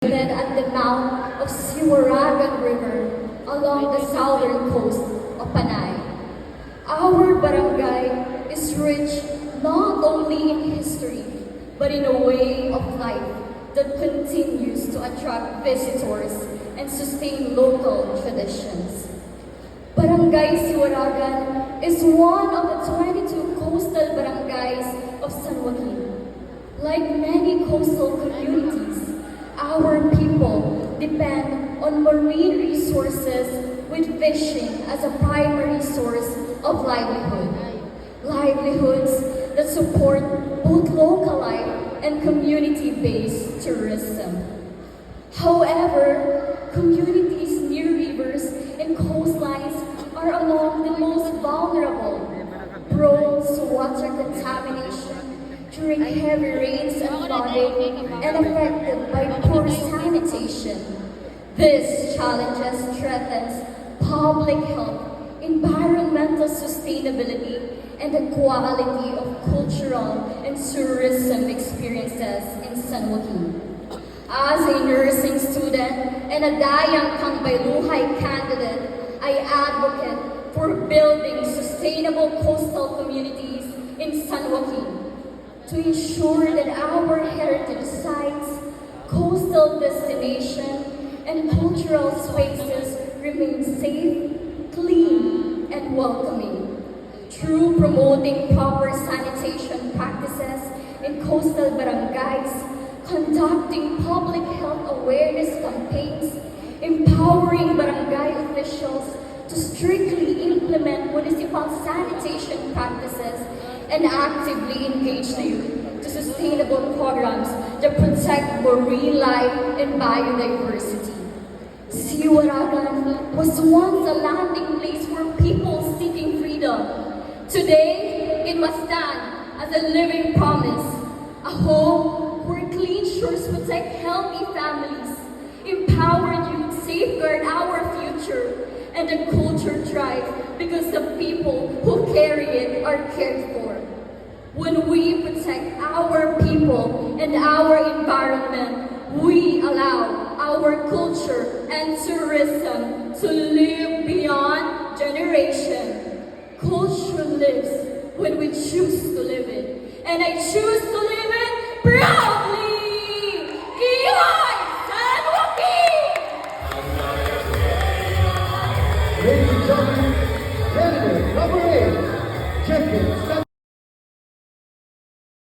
At the mouth of Siwaragan River along the southern coast of Panay. Our barangay is rich not only in history, but in a way of life that continues to attract visitors and sustain local traditions. Barangay Siwaragan is one of the 22 coastal barangays of San Joaquin. Like many coastal communities, our people depend on marine resources with fishing as a primary source of livelihood. Livelihoods that support both local life and community-based tourism. However, communities near rivers and coastlines are among the most vulnerable, prone to water contamination during heavy rains and flooding, and affected by poor sanitation. This challenges threatens public health, environmental sustainability, and the quality of cultural and tourism experiences in San Joaquin. As a nursing student and a Dayang Kangbayluhay candidate, I advocate for building sustainable coastal communities in San Joaquin to ensure that our heritage sites, coastal destinations, and cultural spaces remain safe, clean, and welcoming. Through promoting proper sanitation practices in coastal barangays, conducting public health awareness campaigns, empowering barangay officials to strictly implement municipal sanitation practices, and actively engage the youth to sustainable programs that protect marine life and biodiversity. Siwaragan was once a landing place for people seeking freedom. Today, it must stand as a living promise, a home where clean shores protect healthy families, empowered youth safeguard our future, and the culture thrives because the people who carry it are cared for. When we protect our people and our environment, we allow our culture and tourism to live beyond generation. Culture lives when we choose to live it, and I choose to live it proud!